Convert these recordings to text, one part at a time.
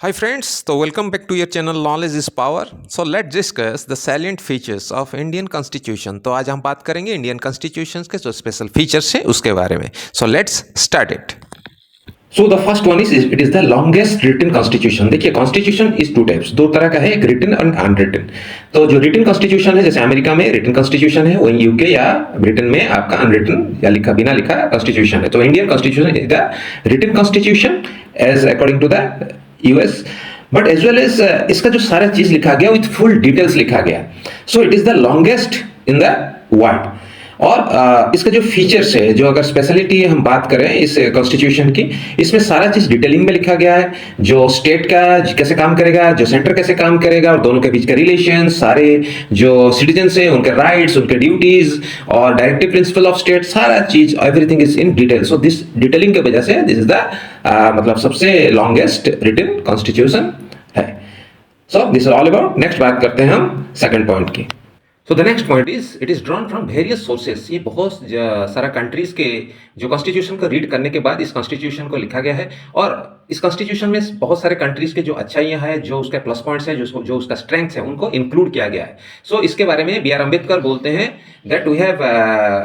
Hi friends, so welcome back to your channel Knowledge is Power. So let's discuss the salient features of Indian Constitution. तो आज हम बात करेंगे Indian constitution के जो special features हैं उसके बारे में. So let's start it. So the first one is it is the longest written constitution. देखिए constitution is two types, दो तरह का है, एक written और unwritten. तो जो written constitution है, जैसे अमेरिका में written constitution है, वहीं यूके या ब्रिटेन में आपका unwritten या लिखा बिना लिखा constitution है. तो Indian constitution is the written constitution as according to the US, but as well as इसका जो सारा चीज लिखा गया with full details लिखा गया. So it is the longest in the world. और इसका जो फीचर्स है, जो अगर स्पेशलिटी हम बात करें इस कॉन्स्टिट्यूशन की, इसमें सारा चीज डिटेलिंग में लिखा गया है. जो स्टेट का कैसे काम करेगा, जो सेंटर कैसे काम करेगा, और दोनों के बीच का रिलेशन, सारे जो सिटीजन्स हैं उनके राइट्स, उनके ड्यूटीज और डायरेक्टिव प्रिंसिपल ऑफ स्टेट, सारा चीज everything is in detail. So this detailing की वजह से दिस इज द मतलब सबसे लॉन्गेस्ट रिटन कॉन्स्टिट्यूशन है. So this is all about. Next बात करते हैं हम सेकंड पॉइंट की. So the next point is it is drawn from various sources. ये बहुत सारा कंट्रीज के जो कॉन्स्टिट्यूशन को रीड करने के बाद इस कॉन्स्टिट्यूशन को लिखा गया है. और इस कॉन्स्टिट्यूशन में बहुत सारे कंट्रीज के जो अच्छाइयाँ हैं, जो उसके प्लस पॉइंट्स हैं, जो उसका स्ट्रेंथ है, उनको इंक्लूड किया गया है. सो इसके बारे में बी आर अम्बेडकर बोलते हैं दैट वी हैव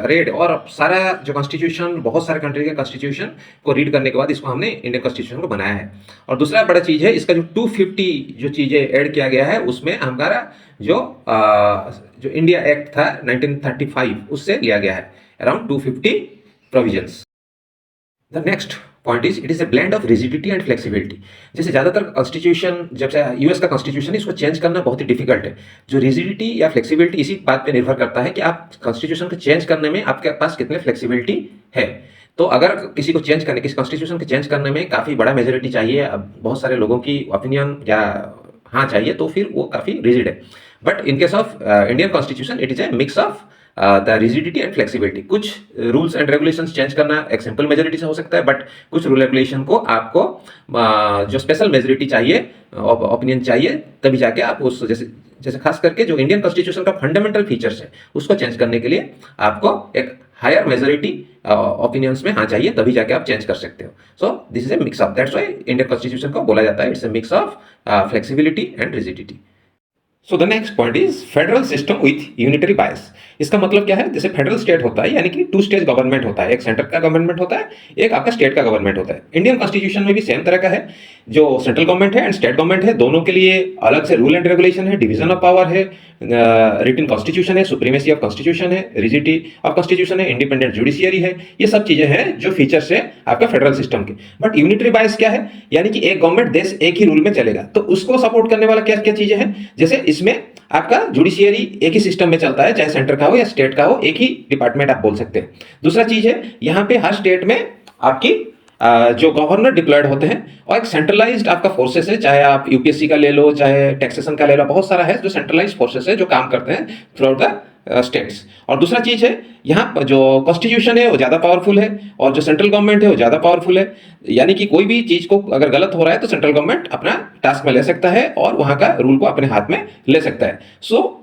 रेड. और सारा जो कॉन्स्टिट्यूशन, बहुत सारे कंट्री के कॉन्स्टिट्यूशन को रीड करने के बाद इसको हमने इंडियन कॉन्स्टिट्यूशन को बनाया है. और दूसरा बड़ा चीज़ है, इसका जो 250 जो चीज़ें ऐड किया गया है, उसमें हमारा जो इंडिया एक्ट था 1935 उससे लिया गया है around 250 provisions. The next point is it is a blend of rigidity and flexibility. जैसे ज़्यादातर कॉन्स्टिट्यूशन, जब से यूएस का कॉन्स्टिट्यूशन, इसको चेंज करना बहुत ही डिफिकल्ट है. जो रिजिडिटी या फ्लेक्सिबिलिटी इसी बात पे निर्भर करता है कि आप कॉन्स्टिट्यूशन को चेंज करने में आपके पास कितने फ्लेक्सिबिलिटी है. तो अगर किसी को चेंज करने, किसी कॉन्स्टिट्यूशन को चेंज करने में काफ़ी बड़ा मेजोरिटी चाहिए, अब बहुत सारे लोगों की ओपिनियन या हाँ चाहिए, तो फिर वो काफ़ी रिजिड है. But in case of Indian constitution it is a mix of the rigidity and flexibility. कुछ रूल्स एंड रेगुलेशंस चेंज करना एक सिंपल मेजोरिटी से हो सकता है, बट कुछ रूल रेगुलेशन को आपको जो स्पेशल मेजोरिटी चाहिए, ओपिनियन चाहिए, तभी जाके आप उस जैसे खास करके जो इंडियन कॉन्स्टिट्यूशन का फंडामेंटल फीचर्स है उसको चेंज करने के लिए आपको एक हायर मेजोरिटी ओपिनियंस में हाँ चाहिए, तभी जाके आप चेंज कर सकते हो. So this is a mix of, that's why Indian constitution को बोला जाता है it's a mix of flexibility and rigidity. So the next point is federal system with unitary बायस. इसका मतलब क्या है, जैसे फेडरल स्टेट होता है, यानी कि टू स्टेज गवर्नमेंट होता है, एक सेंटर का गवर्नमेंट होता है, एक आपका स्टेट का गवर्नमेंट होता है. इंडियन कॉन्स्टिट्यूशन में भी सेम तरह का है. जो सेंट्रल गवर्नमेंट है एंड स्टेट गवर्नमेंट है, दोनों के लिए अलग से रूल एंड रेगुलेशन है, डिवीजन ऑफ पावर है, रिटन कॉन्स्टिट्यूशन है, सुप्रीमेसी ऑफ कॉन्स्टिट्यूशन है, रिजिडिटी ऑफ कॉन्स्टिट्यूशन है, इंडिपेंडेंट जुडिशियरी है. ये सब चीजें हैं जो फीचर्स है आपका फेडरल सिस्टम के. बट यूनिटरी बायस क्या है, यानी कि एक गवर्नमेंट देश एक ही रूल में चलेगा, तो उसको सपोर्ट करने वाला क्या क्या चीजें हैं. जैसे इसमें आपका जुडिशियरी एक ही सिस्टम में चलता है, चाहे सेंटर का हो या स्टेट का हो, एक ही डिपार्टमेंट आप बोल सकते हैं. दूसरा चीज है, यहाँ पे हर स्टेट में आपकी जो गवर्नर डिप्लॉयड होते हैं, और एक सेंट्रलाइज्ड आपका फोर्सेस है, चाहे आप यूपीएससी का ले लो, चाहे टैक्सेशन का ले लो, बहुत सारा है जो सेंट्रलाइज्ड फोर्सेस है जो काम करते हैं थ्रू आउट द स्टेट्स. और दूसरा चीज है, यहाँ पर जो कॉन्स्टिट्यूशन है वो ज़्यादा पावरफुल है, और जो सेंट्रल गवर्नमेंट है वो ज़्यादा पावरफुल है. यानी कि कोई भी चीज़ को अगर गलत हो रहा है तो सेंट्रल गवर्नमेंट अपना टास्क में ले सकता है और वहाँ का रूल को अपने हाथ में ले सकता है.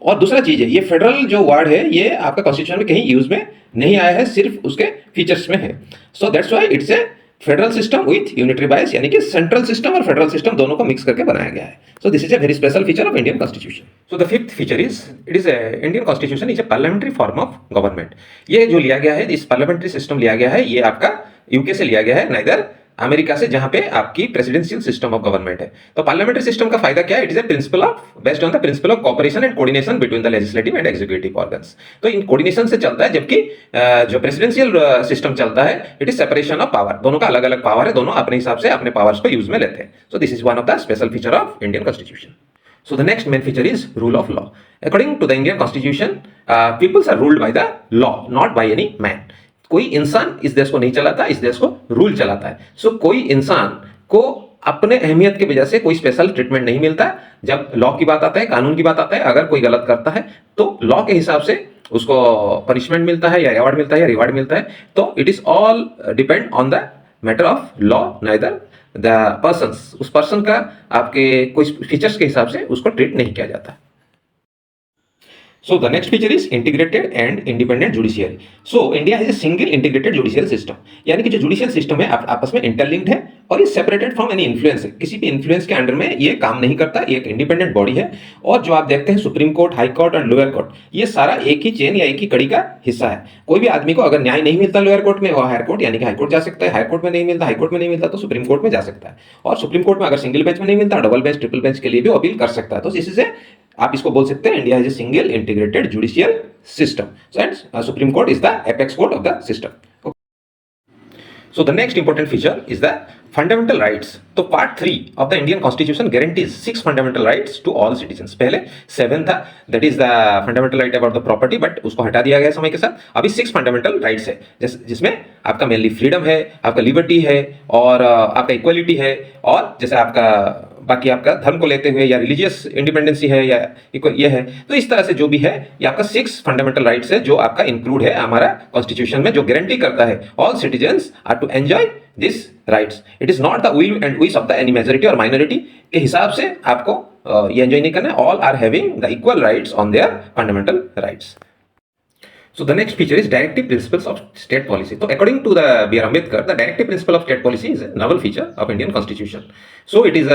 और दूसरा चीज़ है, ये फेडरल जो वर्ड है ये आपका कॉन्स्टिट्यूशन में कहीं यूज में नहीं आया है, सिर्फ उसके फीचर्स में है. So that's why it's a federal system with unitary बायस, यानी कि सेंट्रल सिस्टम और फेडरल सिस्टम दोनों को मिक्स करके बनाया गया है. So this is a very special feature of Indian constitution. So the fifth feature is it is Indian constitution is a parliamentary form of government. ये जो लिया गया है, इस पार्लियामेंट्री सिस्टम लिया गया है, ये आपका यूके से लिया गया है, नाइदर अमेरिका से, जहां पे आपकी प्रेसिडेंशियल सिस्टम ऑफ गवर्नमेंट है. तो पार्लियामेंट्री सिस्टम का फायदा क्या है, it is a principle of based on the principle of cooperation and coordination between the legislative and executive organs. तो इन कोऑर्डिनेशन से चलता है, जबकि जो प्रेसिडेंशियल सिस्टम चलता है it is separation of power. दोनों का अलग अलग पावर है, दोनों अपने हिसाब से अपने पावर्स को यूज में लेते हैं. So this is one of the special feature of Indian constitution. So the next main feature is rule of law. According to the Indian Constitution, peoples are ruled by the law, not by any man. कोई इंसान इस देश को नहीं चलाता, इस देश को रूल चलाता है. सो कोई इंसान को अपने अहमियत की वजह से कोई स्पेशल ट्रीटमेंट नहीं मिलता. जब लॉ की बात आता है, कानून की बात आता है, अगर कोई गलत करता है तो लॉ के हिसाब से उसको पनिशमेंट मिलता है, या अवार्ड मिलता है, या रिवार्ड मिलता है. तो it is all depend on the matter of law, neither the persons. उस पर्सन का आपके कोई फीचर्स के हिसाब से उसको ट्रीट नहीं किया जाता. So the next feature is integrated and independent judiciary. So India has a single integrated judicial system. यानी कि जो जुडिशियल सिस्टम है आपस में इंटरलिंक्ड है और ये सेपरेटेड फ्रॉम एनी इन्फ्लुएंस है, किसी भी इन्फ्लुएंस के अंडर में ये काम नहीं करता, ये एक इंडिपेंडेंट बॉडी है। और जो आप देखते हैं सुप्रीम कोर्ट, हाई कोर्ट और लोअर कोर्ट, ये सारा एक ही चेन या एक ही कड़ी का हिस्सा है। कोई भी आदमी को अगर न्याय नहीं मिलता लोअर कोर्ट में, वो हायर कोर्ट यानी कि हाई कोर्ट जा सकता है, हायर कोर्ट में नहीं मिलता, हाई कोर्ट में नहीं मिलता तो सुप्रीम कोर्ट में जा सकता है, और सुप्रीम कोर्ट में अगर सिंगल बेंच में नहीं मिलता, डबल बेंच, ट्रिपल बेंच के लिए भी अपील कर सकता है। तो इसी से आप इसको बोल सकते हैं India is a single integrated judicial system, so and supreme court is the apex court of the system. So the next important feature is the fundamental rights. तो part 3 of the Indian Constitution guarantees 6 fundamental rights to all citizens. पहले 7 था, that is the fundamental right about the property, but उसको हटा दिया गया समय के साथ। अभी 6 fundamental rights है, जिसमें आपका मेनली फ्रीडम है, आपका लिबर्टी है, और आपका इक्वलिटी है, और जैसे आपका बाकी आपका धर्म को लेते हुए या रिलीजियस इंडिपेंडेंसी है या ये है। तो इस तरह से जो भी है ये आपका 6 फंडामेंटल राइट्स है जो आपका इंक्लूड है हमारा कॉन्स्टिट्यूशन में, जो गारंटी करता है all citizens are to enjoy this rights. It is not the will and wish of the any majority और माइनॉरिटी के हिसाब से आपको ये एंजॉय नहीं करना है। All are having the equal rights on their fundamental rights. So the next feature is directive principles of state policy. So according to the B.R. Ambedkar, the directive principle of state policy is a novel feature of Indian Constitution. So it is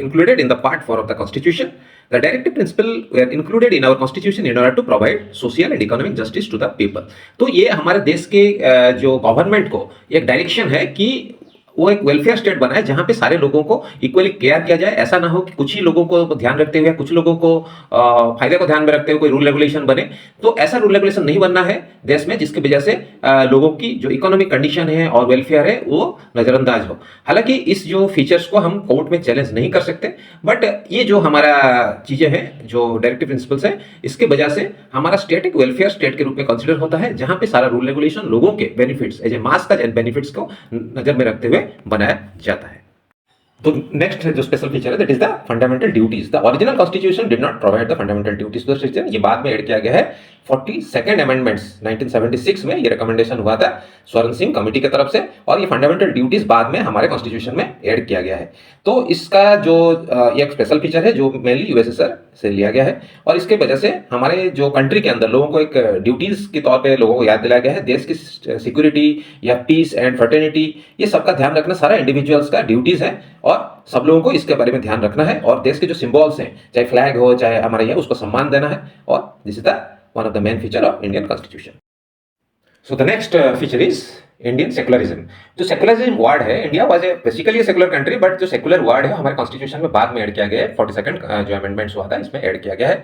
included in the part 4 of the Constitution. The directive principle were included in our Constitution in order to provide social and economic justice to the people. तो ये हमारे देश के जो government को एक direction है कि वो एक वेलफेयर स्टेट बनाए जहां पे सारे लोगों को इक्वली केयर किया जाए। ऐसा ना हो कि कुछ ही लोगों को ध्यान रखते हुए, कुछ लोगों को फायदे को ध्यान में रखते हुए कोई रूल रेगुलेशन बने। तो ऐसा रूल रेगुलेशन नहीं बनना है देश में जिसकी वजह से लोगों की जो इकोनॉमिक कंडीशन है और वेलफेयर है वो नजरअंदाज हो। हालांकि इस जो फीचर्स को हम कोर्ट में चैलेंज नहीं कर सकते, बट ये जो हमारा चीजें हैं, जो डायरेक्टिव प्रिंसिपल्स है, इसके वजह से हमारा स्टेट एक वेलफेयर स्टेट के रूप में कंसिडर होता है, जहां पे सारा रूल रेगुलेशन लोगों के बेनिफिट्स एज ए मास का बेनिफिट्स को नजर में रखते हुए बनाया जाता है। तो नेक्स्ट जो स्पेशल फीचर है that is the fundamental duties. The original constitution did not provide the fundamental duties to the citizen. ये बाद में ऐड किया गया है 42nd अमेंडमेंट्स 1976 में। ये रिकमेंडेशन हुआ था स्वर्ण सिंह कमेटी की तरफ से, और ये फंडामेंटल ड्यूटीज बाद में हमारे कॉन्स्टिट्यूशन में ऐड किया गया है। तो इसका जो ये एक स्पेशल फीचर है जो मेनली यूएसएसआर से लिया गया है, और इसके वजह से हमारे जो कंट्री के अंदर लोगों को एक ड्यूटीज के तौर पे लोगों को याद दिलाया गया है। देश की सिक्योरिटी या पीस एंड फ्रेटर्निटी, ये सबका ध्यान रखना सारा इंडिविजुअल्स का ड्यूटीज है, और सब लोगों को इसके बारे में ध्यान रखना है, और देश के जो सिंबल्स हैं, चाहे फ्लैग हो चाहे हमारा ये, उसको सम्मान देना है, और this is the one of the main feature of Indian constitution. So the next feature is Indian secularism. जो सेकुलरिज्म वर्ड है, India was a basically secular country, but जो सेकुलर वर्ड है हमारे कॉन्स्टिट्यूशन में बाद में ऐड किया गया है। 42nd जो अमेंडमेंट्स हुआ था इसमें ऐड किया गया है।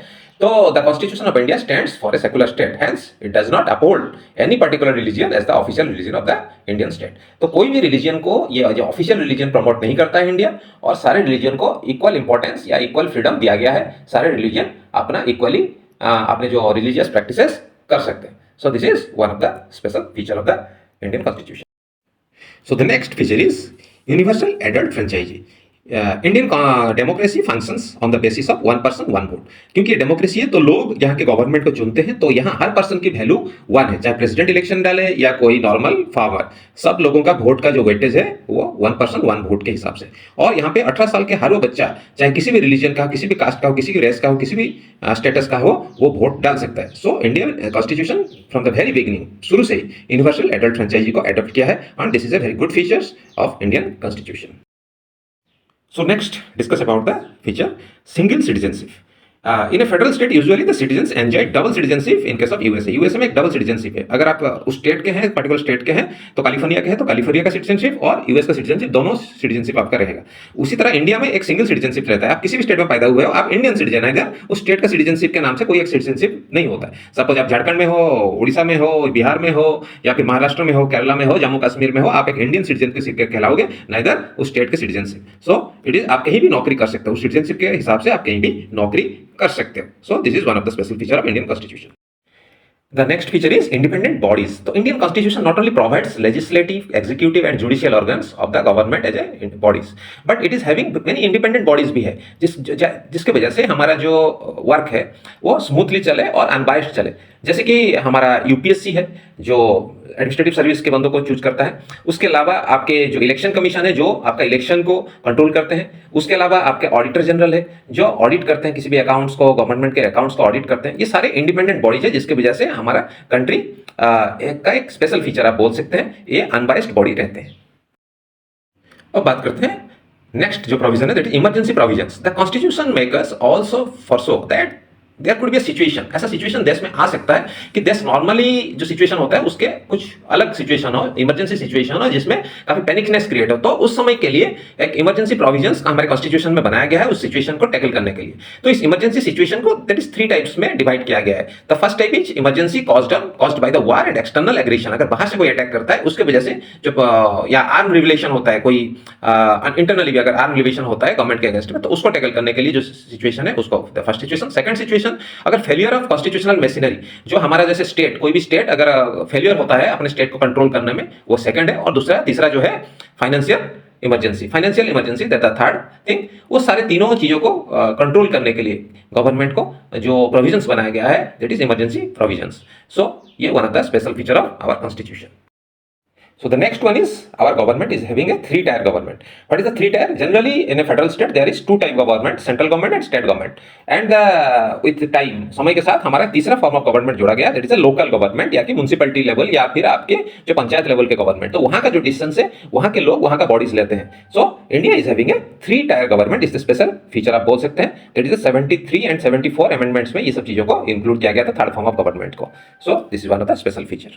तो the constitution of India stands for a secular state, hence it does not uphold any particular religion as the official religion of the Indian state. तो कोई भी रिलीजन को ये जो ऑफिशियल रिलीजन प्रमोट नहीं करता है इंडिया, और सारे रिलीजन को इक्वल इंपॉर्टेंस या इक्वल फ्रीडम दिया गया है। सारे रिलीजन अपना इक्वली अपने जो रिलीजियस प्रैक्टिसेस कर सकते हैं। So this is one of the special feature of the Indian constitution. So the next feature is universal adult franchise. Indian democracy functions on the basis of one person one vote. क्योंकि democracy है तो लोग यहाँ के government को चुनते हैं, तो यहाँ हर पर्सन की वैल्यू वन है, चाहे प्रेसिडेंट इलेक्शन डाले या कोई नॉर्मल फार्मर, सब लोगों का वोट का जो वेटेज है वो वन पर्सन वन वोट के हिसाब से। और यहाँ पे 18 साल के हर वो बच्चा, चाहे किसी भी रिलीजन का हो, किसी भी कास्ट का हो, किसी भी रेस का हो, किसी भी स्टेटस का हो, वो वोट डाल सकता है। So Indian constitution from the very beginning, शुरू से ही यूनिवर्सल एडल्ट फ्रेंचाइजी को अडॉप्ट किया है, and this is a very good features of Indian constitution. So next, discuss about the feature single citizenship. In a federal state, usually the citizens enjoy double citizenship in case of USA. USA में एक double citizenship है। अगर आप उस state के हैं, particular state के हैं, तो कैलिफोर्निया के हैं तो कैलिफोर्निया का सिटीजनशिप और यूएस का सिटीजनशिप, दोनों सिटीजनशिप आपका रहेगा। उसी तरह इंडिया में एक सिंगल सिटीजनशिप रहता है। आप किसी भी स्टेट में पैदा हुए हो, आप इंडियन सिटीजन है, अगर उस स्टेट का सिटीजनशिप के नाम से कोई एक सिटीजनशिप नहीं होता है। सपोज आप झारखंड में हो, उड़ीसा में हो, बिहार में हो, या फिर महाराष्ट्र में हो, केरला में हो, जम्मू कश्मीर में हो, आप एक इंडियन सिटीजन के कहलाओगे, नाइदर उस स्टेट के सिटीजनशिप। सो इट इज, आप कहीं भी नौकरी कर सकते हो, उस सिटीजनशिप के हिसाब से आप कहीं भी नौकरी कर सकते हो। So this is one of the special feature of Indian constitution. The next feature is independent bodies. So Indian Constitution not only provides legislative, executive and judicial organs of the government as a bodies, but it is having many independent bodies भी है, जिसके वजह से हमारा जो work है वो smoothly चले और अनबायस्ड चले। जैसे कि हमारा यूपीएससी है जो एडमिनिस्ट्रेटिव सर्विस के बंदों को चूज करता है। उसके अलावा आपके जो इलेक्शन कमीशन है जो आपका इलेक्शन को कंट्रोल करते हैं। उसके अलावा आपके ऑडिटर जनरल है जो ऑडिट करते हैं किसी भी अकाउंट्स को, गवर्नमेंट के अकाउंट्स को ऑडिट करते हैं। ये सारे इंडिपेंडेंट बॉडीज है, जिसकी वजह से हमारा कंट्री का एक स्पेशल फीचर आप बोल सकते हैं, ये अनबायस्ड बॉडी रहते हैं। अब बात करते हैं नेक्स्ट जो प्रोविजन है, that is emergency provisions. The constitution makers also foresaw that there could be a situation, ऐसा सिचुएशन देश में आ सकता है कि देश नॉर्मली जो सिचुएशन होता है उसके कुछ अलग सिचुएशन हो, इमरजेंसी सिचुएशन हो जिसमें काफी पैनिकनेस क्रिएट हो, तो उस समय के लिए एक इमरजेंसी प्रोविजंस हमारे कॉन्स्टिट्यूशन में बनाया गया है उस सिचुएशन को टैकल करने के लिए। तो इस इमरजेंसी सिचुएशन को दैट इज 3 टाइप्स में डिवाइड किया गया है। The first type is emergency caused by the war and external aggression, अगर बाहर से कोई अटैक करता है उसके वजह से जो या आर्म रिवलेशन होता है, कोई इंटरनली भी अगर आर्म रिवलेशन होता है गवर्नमेंट के अगेंस्ट में, तो उसको टैकल करने के लिए जो सिचुएशन है उसको the first situation. Second situation, अगर फेलियर ऑफ कॉन्स्टिट्यूशनल मशीनरी, जो हमारा जैसे स्टेट, कोई भी स्टेट अगर फेलियर होता है अपने स्टेट को कंट्रोल करने में, वो सेकंड है। और तीसरा जो है financial emergency that the third thing. वो सारे तीनों चीजों को कंट्रोल करने के लिए गवर्नमेंट को जो प्रोविजंस बनाया गया है that is emergency provisions. So ये one of the special feature of our constitution. So the next one is our government is having a 3-tier government. What is the 3-tier? Generally in a federal state there is 2 type of government, central government and state government. And with time, समय के साथ हमारा तीसरा form of government जोड़ा गया, that is a local government या कि municipality level या फिर आपके जो पंचायत लेवल के गवर्नमेंट। तो वहां का जो डिसीजन है वहां के लोग वहां का बॉडीज लेते हैं। So India is having a 3-tier government, इस स्पेशल फीचर आप बोल सकते हैं। दैट इज 73 एंड 74 अमेंडमेंट्स में ये सब चीजों को इंक्लूड किया गया था थर्ड फॉर्म ऑफ गवर्नमेंट को। So this is one of the special feature.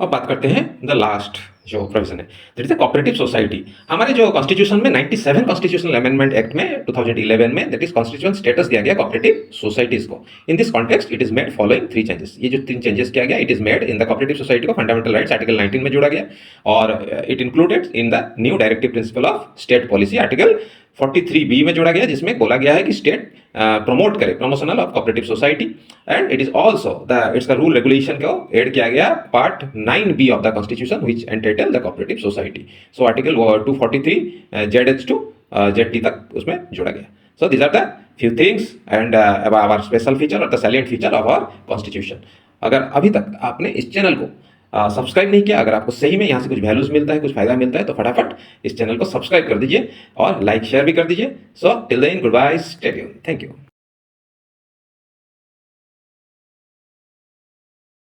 अब बात करते हैं द लास्ट जो प्रोविजन है, that is the cooperative society. हमारे जो कॉन्स्टिट्यूशन में 97 कॉन्स्टिट्यूशनल अमेंडमेंट एक्ट में 2011 में दैट इज कॉन्स्टिट्यूशन स्टेटस दिया गया कोऑपरेटिव सोसाइटीज को। In this context it is made following 3 changes. ये जो 3 चेंजेस किया गया, it is made in the cooperative society को फंडामेंटल राइट्स आर्टिकल 19 में जोड़ा गया, और it included in the new directive principle of state policy article 43B में जोड़ा गया, जिसमें बोला गया है कि स्टेट प्रमोट करे promotional of cooperative society. And it is also the it's का रूल रेगुलेशन को ऐड किया गया part 9B of the constitution which entitle the cooperative society. So article 243 ZH to ZT तक उसमें जोड़ा गया। So these are the few things and our special feature और the salient feature of our constitution. अगर अभी तक आपने इस चैनल को सब्सक्राइब नहीं किया, अगर आपको सही में यहाँ से कुछ वैल्यूज मिलता है, कुछ फायदा मिलता है, तो फटाफट इस चैनल को सब्सक्राइब कर दीजिए और लाइक शेयर भी कर दीजिए। So till then good bye, stay tuned, thank you.